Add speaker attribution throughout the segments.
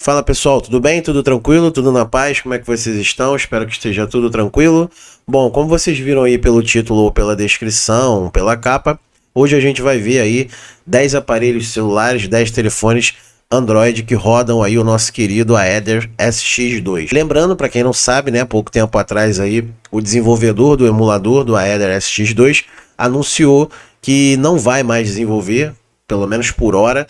Speaker 1: Fala pessoal, tudo bem? Tudo tranquilo? Tudo na paz? Como é que vocês estão? Espero que esteja tudo tranquilo. Bom, como vocês viram aí pelo título ou pela descrição, pela capa, hoje a gente vai ver aí 10 aparelhos celulares, 10 telefones Android que rodam aí o nosso querido Aether SX2. Lembrando, para quem não sabe, né, pouco tempo atrás aí, o desenvolvedor do emulador do Aether SX2 anunciou que não vai mais desenvolver, pelo menos por hora,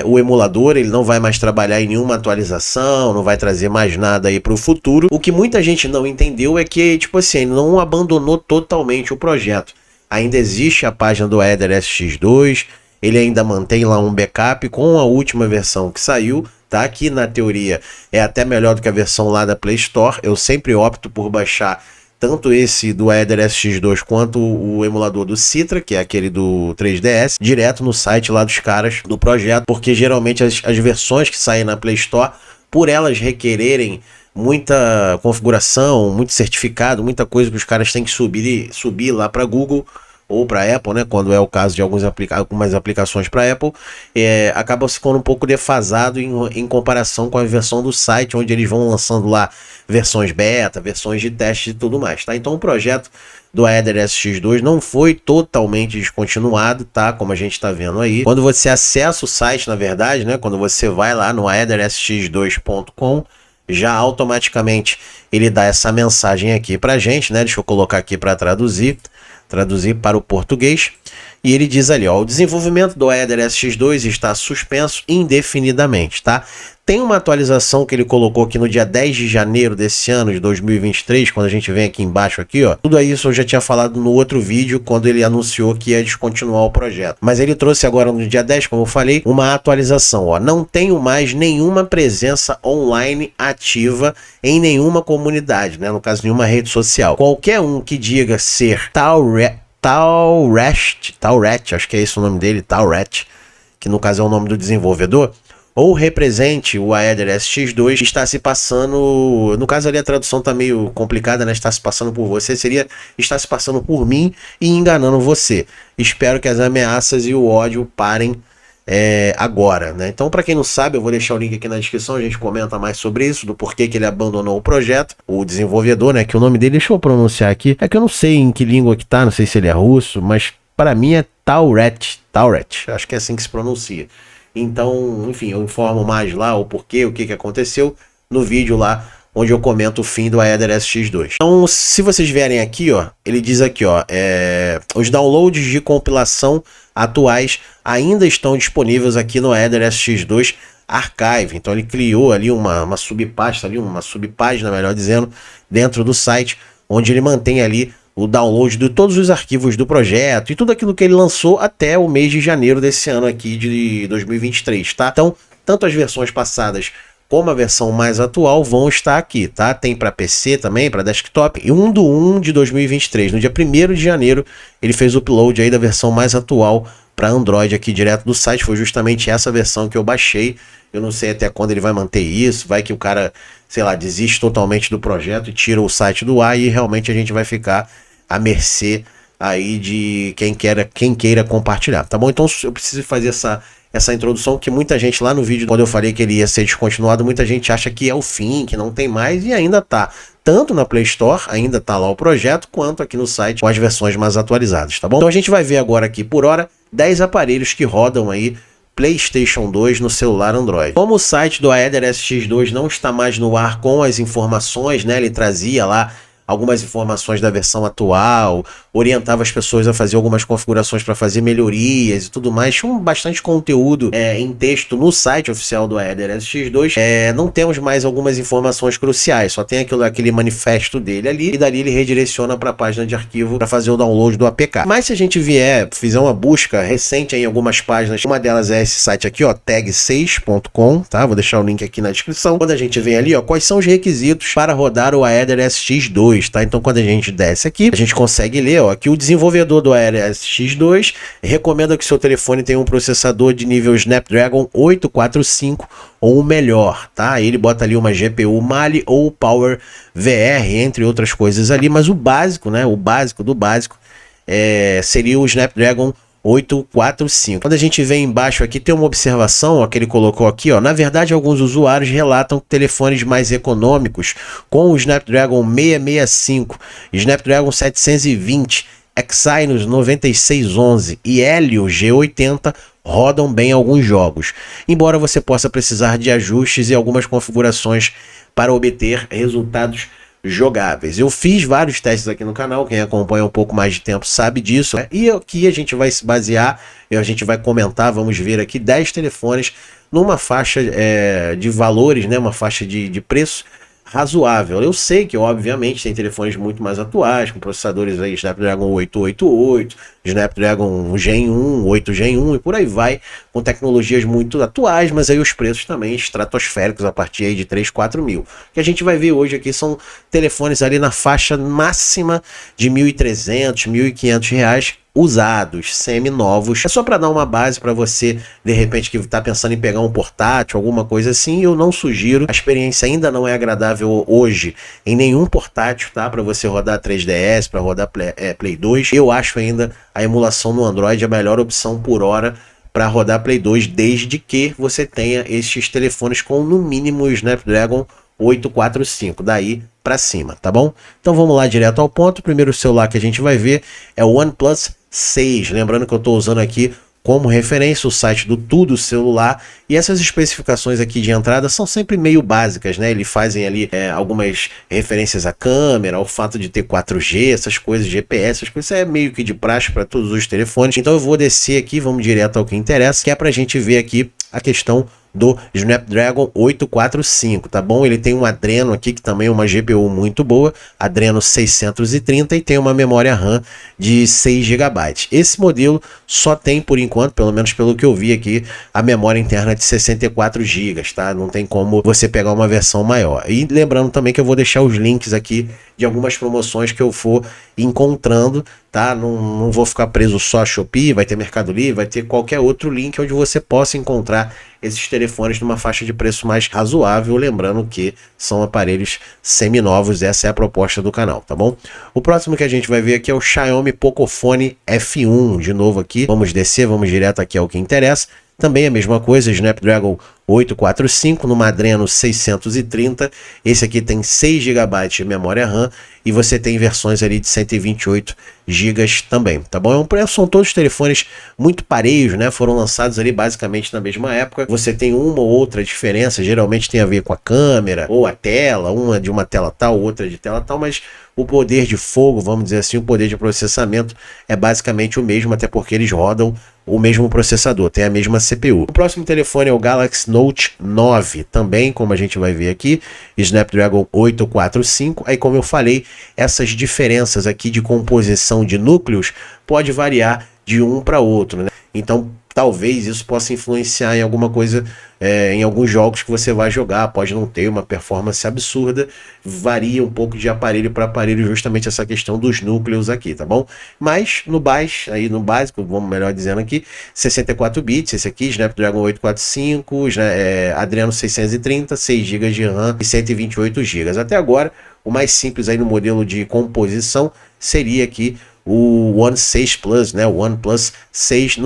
Speaker 1: o emulador. Ele não vai mais trabalhar em nenhuma atualização, não vai trazer mais nada aí para o futuro. O que muita gente não entendeu é que, tipo assim, ele não abandonou totalmente o projeto. Ainda existe a página do Aether SX2, ele ainda mantém lá um backup com a última versão que saiu, tá? Que na teoria é até melhor do que a versão lá da Play Store. Eu sempre opto por baixar tanto esse do Aether SX2 quanto o emulador do Citra, que é aquele do 3DS, direto no site lá dos caras do projeto, porque geralmente as versões que saem na Play Store, por elas requererem muita configuração, muito certificado, muita coisa que os caras têm que subir lá para Google ou para Apple, né, quando é o caso de algumas aplicações para Apple, acaba ficando um pouco defasado em comparação com a versão do site, onde eles vão lançando lá versões beta, versões de teste e tudo mais, tá? Então o projeto do Aether SX2 não foi totalmente descontinuado, tá? Como a gente tá vendo aí. Quando você acessa o site, na verdade, né, quando você vai lá no aethersx2.com, já automaticamente ele dá essa mensagem aqui pra gente, né? Deixa eu colocar aqui para traduzir para o português, e ele diz ali, ó, o desenvolvimento do Aether SX2 está suspenso indefinidamente, tá? Tem uma atualização que ele colocou aqui no dia 10 de janeiro desse ano, de 2023, quando a gente vem aqui embaixo aqui, ó. Tudo isso eu já tinha falado no outro vídeo, quando ele anunciou que ia descontinuar o projeto. Mas ele trouxe agora no dia 10, como eu falei, uma atualização, ó. Não tenho mais nenhuma presença online ativa em nenhuma comunidade, né? No caso, nenhuma rede social. Qualquer um que diga ser Tauret, acho que é esse o nome dele, Tauret, que no caso é o nome do desenvolvedor, ou represente o Aether SX2, está se passando, no caso ali a tradução tá meio complicada, né? Está se passando por você, seria está se passando por mim e enganando você. Espero que as ameaças e o ódio parem agora, né? Então, para quem não sabe, eu vou deixar o link aqui na descrição, a gente comenta mais sobre isso, do porquê que ele abandonou o projeto, o desenvolvedor, né? Que o nome dele, deixa eu pronunciar aqui, é que eu não sei em que língua que tá, não sei se ele é russo, mas para mim é Tauret, acho que é assim que se pronuncia. Então, enfim, eu informo mais lá o porquê, o que aconteceu no vídeo lá, onde eu comento o fim do Aether SX2. Então, se vocês verem aqui, ó, ele diz aqui, ó, os downloads de compilação atuais ainda estão disponíveis aqui no Aether SX2 Archive. Então ele criou ali uma subpasta, ali, uma subpágina, melhor dizendo, dentro do site, onde ele mantém ali o download de todos os arquivos do projeto e tudo aquilo que ele lançou até o mês de janeiro desse ano aqui de 2023, tá? Então, tanto as versões passadas como a versão mais atual vão estar aqui, tá? Tem para PC também, para desktop, e 1/1 de 2023. No dia 1º de janeiro, ele fez o upload aí da versão mais atual para Android aqui direto do site. Foi justamente essa versão que eu baixei. Eu não sei até quando ele vai manter isso, vai que o cara, sei lá, desiste totalmente do projeto e tira o site do ar, e realmente a gente vai ficar à mercê aí de quem queira compartilhar, tá bom? Então eu preciso fazer essa introdução, que muita gente lá no vídeo, quando eu falei que ele ia ser descontinuado, muita gente acha que é o fim, que não tem mais, e ainda tá. Tanto na Play Store, ainda tá lá o projeto, quanto aqui no site com as versões mais atualizadas, tá bom? Então a gente vai ver agora aqui por hora 10 aparelhos que rodam aí PlayStation 2 no celular Android. Como o site do Aether SX2 não está mais no ar com as informações, né? Ele trazia lá algumas informações da versão atual, orientava as pessoas a fazer algumas configurações para fazer melhorias e tudo mais. Tinha bastante conteúdo em texto no site oficial do Aether SX2. Não temos mais algumas informações cruciais, só tem aquele manifesto dele ali, e dali ele redireciona para a página de arquivo para fazer o download do APK. Mas se a gente fizer uma busca recente em algumas páginas, uma delas é esse site aqui, ó, tag6.com, tá? Vou deixar o link aqui na descrição. Quando a gente vem ali, ó, quais são os requisitos para rodar o Aether SX2, tá? Então quando a gente desce aqui, a gente consegue ler, ó, que o desenvolvedor do Aether SX2 recomenda que seu telefone tenha um processador de nível Snapdragon 845 ou melhor, tá? Ele bota ali uma GPU Mali ou Power VR, entre outras coisas ali, mas o básico, né? O básico do básico seria o Snapdragon 845. Quando a gente vem embaixo aqui, tem uma observação ó, que ele colocou aqui, ó. Na verdade, alguns usuários relatam que telefones mais econômicos com o Snapdragon 665, Snapdragon 720, Exynos 9611 e Helio G80 rodam bem alguns jogos, embora você possa precisar de ajustes e algumas configurações para obter resultados jogáveis. Eu fiz vários testes aqui no canal, quem acompanha um pouco mais de tempo sabe disso, né? E aqui a gente vai se basear, a gente vai comentar, vamos ver aqui 10 telefones numa faixa de valores, né? Uma faixa de preço razoável. Eu sei que, obviamente, tem telefones muito mais atuais, com processadores aí Snapdragon 888, Snapdragon Gen 1, 8 Gen 1 e por aí vai, com tecnologias muito atuais, mas aí os preços também estratosféricos a partir aí de 3, 4 mil. O que a gente vai ver hoje aqui são telefones ali na faixa máxima de R$ 1.300, R$ 1.500, usados, semi-novos. É só para dar uma base para você, de repente, que está pensando em pegar um portátil, alguma coisa assim. Eu não sugiro, a experiência ainda não é agradável hoje em nenhum portátil, tá? Para você rodar 3DS, para rodar Play 2. Eu acho ainda a emulação no Android a melhor opção por hora para rodar Play 2, desde que você tenha esses telefones com no mínimo o Snapdragon 845, daí para cima, tá bom? Então vamos lá direto ao ponto. O primeiro celular que a gente vai ver é o OnePlus 6, lembrando que eu estou usando aqui como referência o site do Tudo Celular, e essas especificações aqui de entrada são sempre meio básicas, né? Eles fazem ali algumas referências à câmera, ao fato de ter 4G, essas coisas, GPS, essas coisas, é meio que de praxe para todos os telefones. Então eu vou descer aqui, vamos direto ao que interessa, que é para a gente ver aqui a questão do Snapdragon 845, tá bom? Ele tem um Adreno aqui, que também é uma GPU muito boa, Adreno 630, e tem uma memória RAM de 6 GB. Esse modelo só tem, por enquanto, pelo menos pelo que eu vi aqui, a memória interna de 64 GB, tá? Não tem como você pegar uma versão maior. E lembrando também que eu vou deixar os links aqui de algumas promoções que eu for encontrando, tá? Não vou ficar preso só a Shopee, vai ter Mercado Livre, vai ter qualquer outro link onde você possa encontrar esses telefones numa faixa de preço mais razoável, lembrando que são aparelhos seminovos, essa é a proposta do canal, tá bom? O próximo que a gente vai ver aqui é o Xiaomi Pocophone F1, de novo aqui, vamos descer, vamos direto aqui ao que interessa. Também a mesma coisa, Snapdragon 845 no Adreno 630, esse aqui tem 6 GB de memória RAM e você tem versões ali de 128 GB também, tá bom? São todos telefones muito parelhos, né? Foram lançados ali basicamente na mesma época. Você tem uma ou outra diferença, geralmente tem a ver com a câmera ou a tela, uma de uma tela tal, outra de tela tal, mas o poder de fogo, vamos dizer assim, o poder de processamento é basicamente o mesmo, até porque eles rodam o mesmo processador, tem a mesma CPU. O próximo telefone é o Galaxy Note 9, também, como a gente vai ver aqui, Snapdragon 845. Aí, como eu falei, essas diferenças aqui de composição de núcleos pode variar de um para outro, né? Então, talvez isso possa influenciar em alguma coisa, em alguns jogos que você vai jogar, pode não ter uma performance absurda, varia um pouco de aparelho para aparelho, justamente essa questão dos núcleos aqui, tá bom? Mas no básico, vamos melhor dizendo aqui, 64 bits, esse aqui, Snapdragon 845, Adreno 630, 6 GB de RAM e 128 GB. Até agora, o mais simples aí no modelo de composição seria aqui o One 6 Plus, né? O OnePlus 6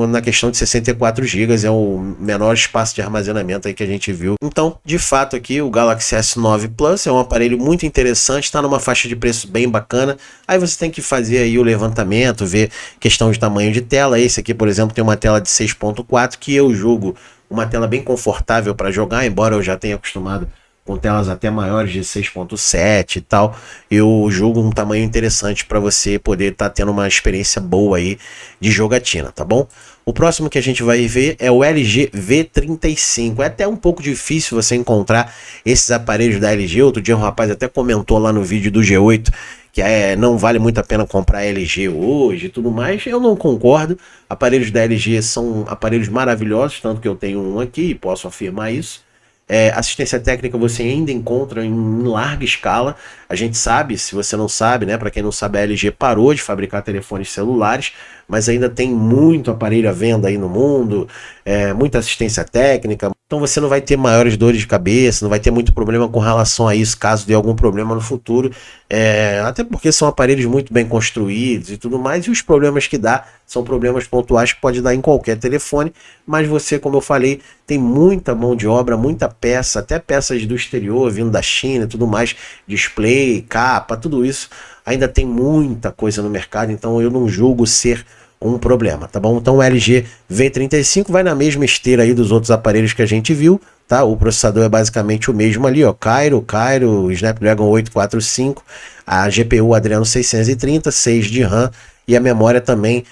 Speaker 1: na questão de 64 GB, é o menor espaço de armazenamento aí que a gente viu. Então, de fato aqui, o Galaxy S9 Plus é um aparelho muito interessante, está numa faixa de preço bem bacana. Aí você tem que fazer aí o levantamento, ver questão de tamanho de tela. Esse aqui, por exemplo, tem uma tela de 6.4, que eu julgo uma tela bem confortável para jogar, embora eu já tenha acostumado com telas até maiores de 6.7 e tal, eu julgo um tamanho interessante para você poder estar tendo uma experiência boa aí de jogatina, tá bom? O próximo que a gente vai ver é o LG V35. É até um pouco difícil você encontrar esses aparelhos da LG. Outro dia um rapaz até comentou lá no vídeo do G8 que não vale muito a pena comprar LG hoje e tudo mais. Eu não concordo. Aparelhos da LG são aparelhos maravilhosos, tanto que eu tenho um aqui e posso afirmar isso. Assistência técnica você ainda encontra em larga escala. A gente sabe, se você não sabe, né? Para quem não sabe, a LG parou de fabricar telefones celulares, mas ainda tem muito aparelho à venda aí no mundo, muita assistência técnica, Então você não vai ter maiores dores de cabeça, não vai ter muito problema com relação a isso, caso dê algum problema no futuro. Até porque são aparelhos muito bem construídos e tudo mais, e os problemas que dá são problemas pontuais que pode dar em qualquer telefone, mas você, como eu falei, tem muita mão de obra, muita peça, até peças do exterior, vindo da China e tudo mais, display, capa, tudo isso, ainda tem muita coisa no mercado, então eu não julgo ser um problema, tá bom? Então o LG V35 vai na mesma esteira aí dos outros aparelhos que a gente viu, tá? O processador é basicamente o mesmo ali, ó, Cairo, Snapdragon 845, a GPU Adreno 630, 6 de RAM e a memória também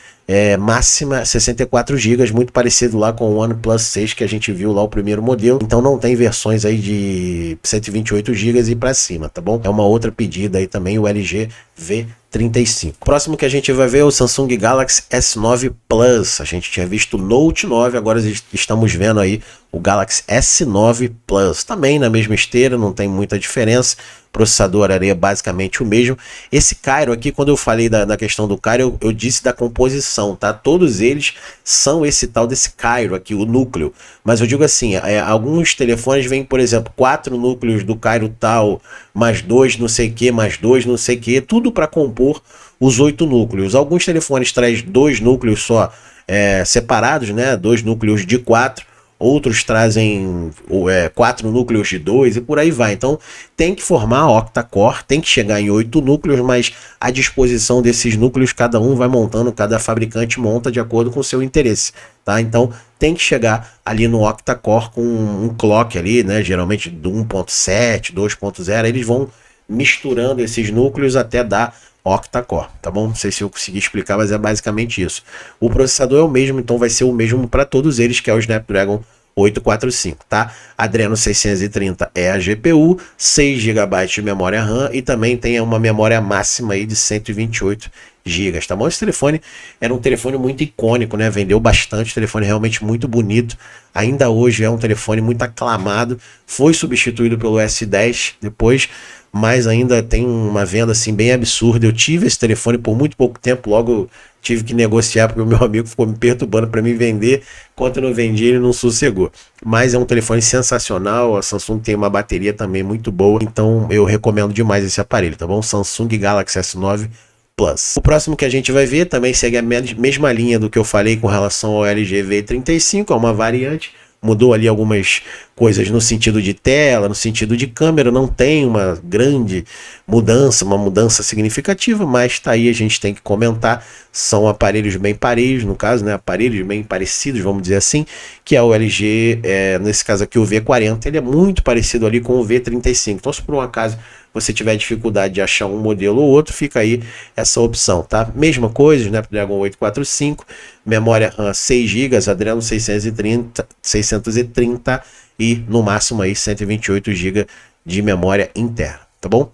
Speaker 1: máxima 64 GB, muito parecido lá com o OnePlus 6 que a gente viu lá o primeiro modelo. Então não tem versões aí de 128 GB e para cima, tá bom? É uma outra pedida aí também, o LG V35. Próximo que a gente vai ver é o Samsung Galaxy S9 Plus. A gente tinha visto o Note 9, agora estamos vendo aí o Galaxy S9 Plus. Também na mesma esteira, não tem muita diferença. Processador é basicamente o mesmo. Esse Cairo aqui, quando eu falei da questão do Cairo, eu disse da composição, tá? Todos eles são esse tal desse Cairo aqui, o núcleo. Mas eu digo assim, alguns telefones vêm, por exemplo, 4 núcleos do Cairo tal, mais 2 não sei o que, mais 2 não sei o que, tudo para compor os 8 núcleos. Alguns telefones trazem 2 núcleos só separados, né? 2 núcleos de 4. Outros trazem 4 núcleos de 2 e por aí vai. Então tem que formar octa-core, tem que chegar em 8 núcleos, mas a disposição desses núcleos cada um vai montando, cada fabricante monta de acordo com o seu interesse, tá? Então tem que chegar ali no octa-core com um clock ali, né? Geralmente do 1.7, 2.0, eles vão misturando esses núcleos até dar octa-core, tá bom? Não sei se eu consegui explicar, mas é basicamente isso. O processador é o mesmo, então vai ser o mesmo para todos eles, que é o Snapdragon 845, tá? Adreno 630 é a GPU, 6 GB de memória RAM e também tem uma memória máxima aí de 128 GB, tá bom? Esse telefone era um telefone muito icônico, né? Vendeu bastante, telefone realmente muito bonito. Ainda hoje é um telefone muito aclamado. Foi substituído pelo S10 depois, mas ainda tem uma venda assim bem absurda. Eu tive esse telefone por muito pouco tempo, logo tive que negociar porque o meu amigo ficou me perturbando para me vender. Enquanto eu não vendi, ele não sossegou. Mas é um telefone sensacional, a Samsung tem uma bateria também muito boa, então eu recomendo demais esse aparelho, tá bom? Samsung Galaxy S9 Plus. O próximo que a gente vai ver também segue a mesma linha do que eu falei com relação ao LG V35, é uma variante. Mudou ali algumas coisas no sentido de tela, no sentido de câmera, não tem uma grande mudança, uma mudança significativa, mas tá aí, a gente tem que comentar, são aparelhos bem parelhos, no caso, né, aparelhos bem parecidos, vamos dizer assim, que é o LG, nesse caso aqui o V40, ele é muito parecido ali com o V35, então se por um acaso você tiver dificuldade de achar um modelo ou outro, fica aí essa opção, tá? Mesma coisa, Snapdragon 845, memória RAM 6 GB, Adreno 630 e no máximo aí 128 GB de memória interna, tá bom?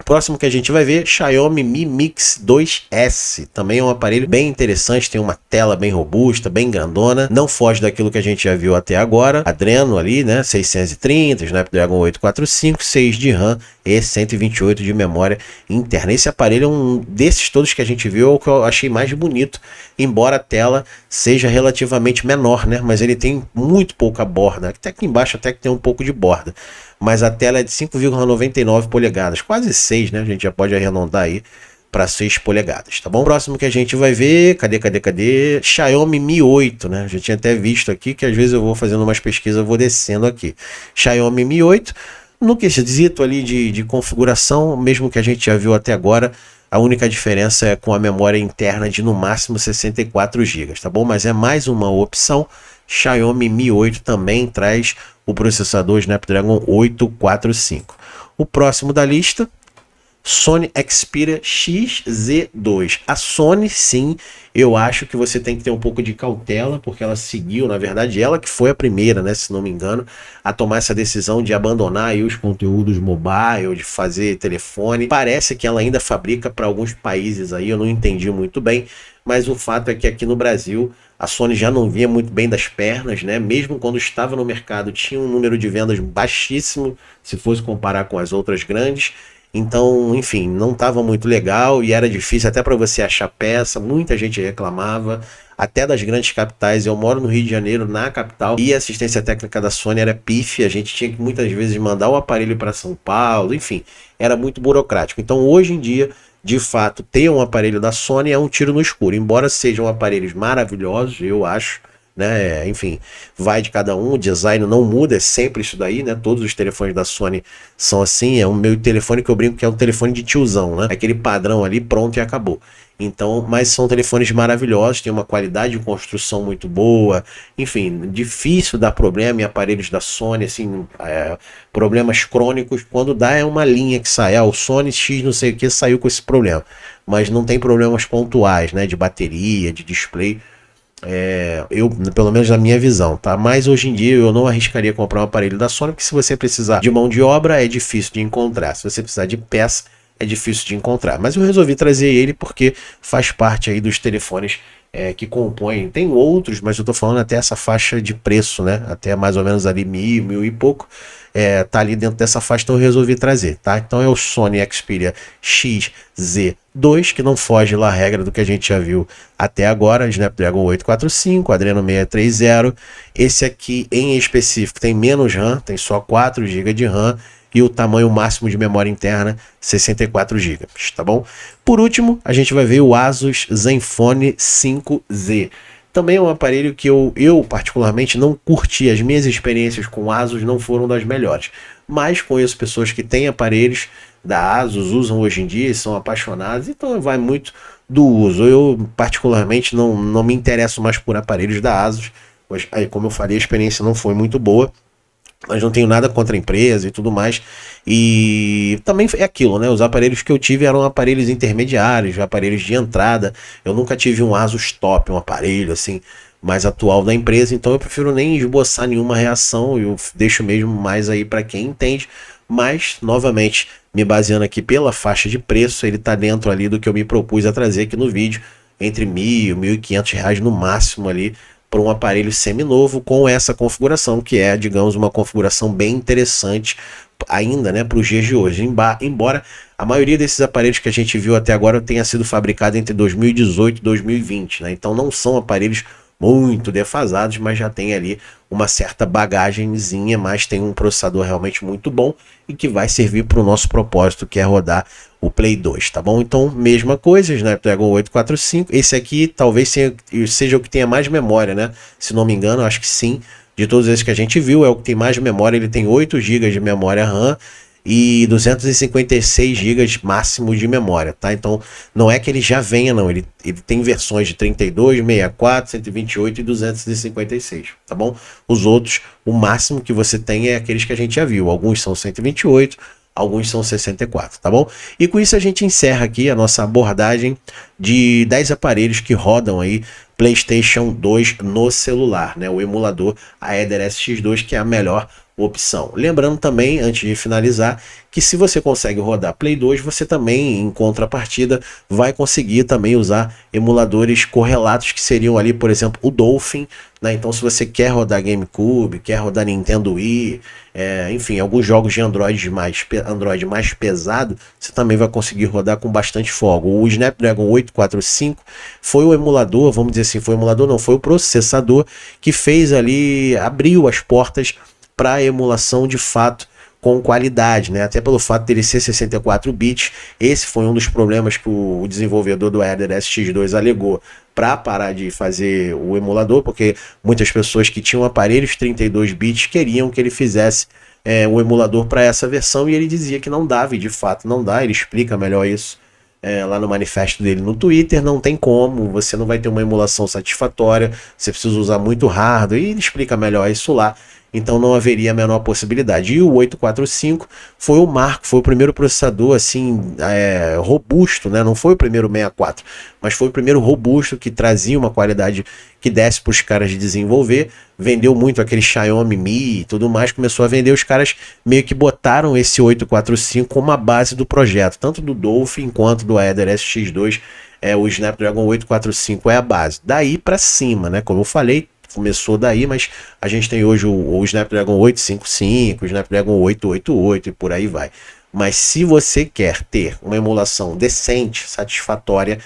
Speaker 1: Próximo que a gente vai ver, Xiaomi Mi Mix 2S, também é um aparelho bem interessante, tem uma tela bem robusta, bem grandona, não foge daquilo que a gente já viu até agora, Adreno ali, né, 630, Snapdragon 845, 6 de RAM e 128 de memória interna. Esse aparelho é um desses todos que a gente viu, é o que eu achei mais bonito, embora a tela seja relativamente menor, né, mas ele tem muito pouca borda, até aqui embaixo até que tem um pouco de borda. Mas a tela é de 5,99 polegadas, quase 6, né? A gente já pode arredondar aí para 6 polegadas, tá bom? Próximo que a gente vai ver, cadê? Xiaomi Mi 8, né? Já tinha até visto aqui, que às vezes eu vou fazendo umas pesquisas, eu vou descendo aqui. Xiaomi Mi 8, no quesito ali de configuração, mesmo que a gente já viu até agora, a única diferença é com a memória interna de no máximo 64 GB, tá bom? Mas é mais uma opção. Xiaomi Mi 8 também traz o processador Snapdragon 845. O próximo da lista, Sony Xperia XZ2. A Sony, sim, eu acho que você tem que ter um pouco de cautela, porque ela seguiu, na verdade, ela que foi a primeira, né, se não me engano, a tomar essa decisão de abandonar aí os conteúdos mobile, de fazer telefone. Parece que ela ainda fabrica para alguns países aí, eu não entendi muito bem, mas o fato é que aqui no Brasil a Sony já não vinha muito bem das pernas, né? Mesmo quando estava no mercado tinha um número de vendas baixíssimo, se fosse comparar com as outras grandes. Então, enfim, não estava muito legal e era difícil até para você achar peça, muita gente reclamava, até das grandes capitais. Eu moro no Rio de Janeiro, na capital, e a assistência técnica da Sony era pífia, a gente tinha que muitas vezes mandar o aparelho para São Paulo, enfim, era muito burocrático. Então, hoje em dia, de fato, ter um aparelho da Sony é um tiro no escuro, embora sejam aparelhos maravilhosos, eu acho, né? Enfim, vai de cada um, o design não muda, é sempre isso daí, né? Todos os telefones da Sony são assim, é o meu telefone que eu brinco que é um telefone de tiozão, né? Aquele padrão ali, pronto e acabou. Então, mas são telefones maravilhosos, tem uma qualidade de construção muito boa, enfim, difícil dar problema em aparelhos da Sony, assim, problemas crônicos, quando dá é uma linha que sai, o Sony X não sei o que saiu com esse problema, mas não tem problemas pontuais, né, de bateria, de display, eu, pelo menos na minha visão, tá? Mas hoje em dia eu não arriscaria comprar um aparelho da Sony, porque se você precisar de mão de obra é difícil de encontrar, se você precisar de peça é difícil de encontrar. Mas eu resolvi trazer ele porque faz parte aí dos telefones que compõem. Tem outros, mas eu tô falando até essa faixa de preço, né? Até mais ou menos ali mil e pouco. Tá ali dentro dessa faixa, então eu resolvi trazer, tá? Então é o Sony Xperia XZ2, que não foge lá a regra do que a gente já viu até agora, Snapdragon 845, Adreno 630. Esse aqui em específico tem menos RAM, tem só 4 GB de RAM e o tamanho máximo de memória interna 64 GB, tá bom? Por último, a gente vai ver o Asus Zenfone 5Z. Também é um aparelho que eu particularmente não curti, as minhas experiências com Asus não foram das melhores, mas conheço pessoas que têm aparelhos da Asus, usam hoje em dia e são apaixonados, então vai muito do uso. Eu particularmente não me interesso mais por aparelhos da Asus, pois, aí, como eu falei, a experiência não foi muito boa, mas não tenho nada contra a empresa e tudo mais. E também é aquilo, né? Os aparelhos que eu tive eram aparelhos intermediários, aparelhos de entrada. Eu nunca tive um Asus Top, um aparelho assim mais atual da empresa, então eu prefiro nem esboçar nenhuma reação, eu deixo mesmo mais aí para quem entende. Mas, novamente, me baseando aqui pela faixa de preço, ele está dentro ali do que eu me propus a trazer aqui no vídeo, entre R$ 1.000 e R$ 1.500 no máximo ali, para um aparelho seminovo com essa configuração, que é, digamos, uma configuração bem interessante ainda, né, para os dias de hoje. Embora a maioria desses aparelhos que a gente viu até agora tenha sido fabricado entre 2018 e 2020, né? Então não são aparelhos muito defasados, mas já tem ali uma certa bagagenzinha, mas tem um processador realmente muito bom e que vai servir para o nosso propósito, que é rodar o Play 2, tá bom? Então, mesma coisa, Snapdragon 845, esse aqui talvez seja o que tenha mais memória, né? Se não me engano, acho que sim, de todos esses que a gente viu, é o que tem mais memória, ele tem 8 GB de memória RAM, e 256 GB máximo de memória, tá? Então não é que ele já venha, não, ele tem versões de 32, 64, 128 e 256, tá bom? Os outros, o máximo que você tem é aqueles que a gente já viu, alguns são 128, alguns são 64, tá bom? E com isso a gente encerra aqui a nossa abordagem de 10 aparelhos que rodam aí PlayStation 2 no celular, né? O emulador Aether SX2, que é a melhor opção. Lembrando também, antes de finalizar, que se você consegue rodar Play 2, você também, em contrapartida, vai conseguir também usar emuladores correlatos, que seriam ali, por exemplo, o Dolphin, né? Então, se você quer rodar GameCube, quer rodar Nintendo Wii, enfim, alguns jogos de Android mais pesado, você também vai conseguir rodar com bastante folga. O Snapdragon 845 foi o emulador, vamos dizer assim, foi o emulador não, foi o processador que fez ali, abriu as portas para a emulação de fato com qualidade, né? Até pelo fato dele ser 64 bits, esse foi um dos problemas que o desenvolvedor do Aether SX2 alegou para parar de fazer o emulador, porque muitas pessoas que tinham aparelhos 32 bits queriam que ele fizesse o emulador para essa versão, e ele dizia que não dava, e de fato não dá. Ele explica melhor isso lá no manifesto dele no Twitter. Não tem como, você não vai ter uma emulação satisfatória, você precisa usar muito hardware, e ele explica melhor isso lá. Então não haveria a menor possibilidade. E o 845 foi o marco, foi o primeiro processador assim robusto, né? Não foi o primeiro 64, mas foi o primeiro robusto que trazia uma qualidade que desse para os caras de desenvolver. Vendeu muito aquele Xiaomi Mi e tudo mais, começou a vender, os caras meio que botaram esse 845 como a base do projeto, tanto do Dolphin quanto do Aether SX2. O Snapdragon 845 é a base. Daí para cima, né? Como eu falei, começou daí, mas a gente tem hoje o Snapdragon 855, o Snapdragon 888 e por aí vai. Mas se você quer ter uma emulação decente, satisfatória,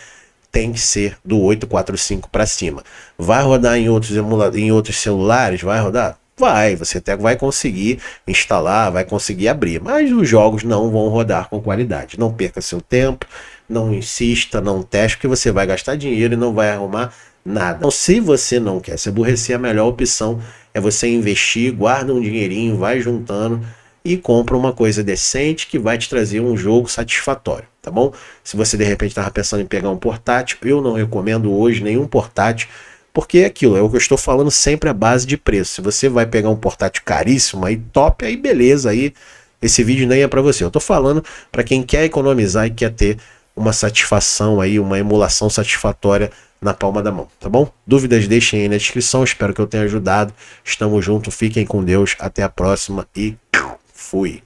Speaker 1: tem que ser do 845 para cima. Vai rodar em outros celulares? Vai rodar? Vai, você até vai conseguir instalar, vai conseguir abrir, mas os jogos não vão rodar com qualidade. Não perca seu tempo, não insista, não teste, porque você vai gastar dinheiro e não vai arrumar nada. Então, se você não quer se aborrecer, a melhor opção é você investir, guarda um dinheirinho, vai juntando e compra uma coisa decente que vai te trazer um jogo satisfatório, tá bom? Se você de repente estava pensando em pegar um portátil, eu não recomendo hoje nenhum portátil, porque é aquilo, é o que eu estou falando sempre à base de preço. Se você vai pegar um portátil caríssimo, aí top, aí beleza, aí esse vídeo nem é para você. Eu estou falando para quem quer economizar e quer ter uma satisfação aí, uma emulação satisfatória na palma da mão, tá bom? Dúvidas deixem aí na descrição, espero que eu tenha ajudado. Estamos juntos, fiquem com Deus, até a próxima e fui.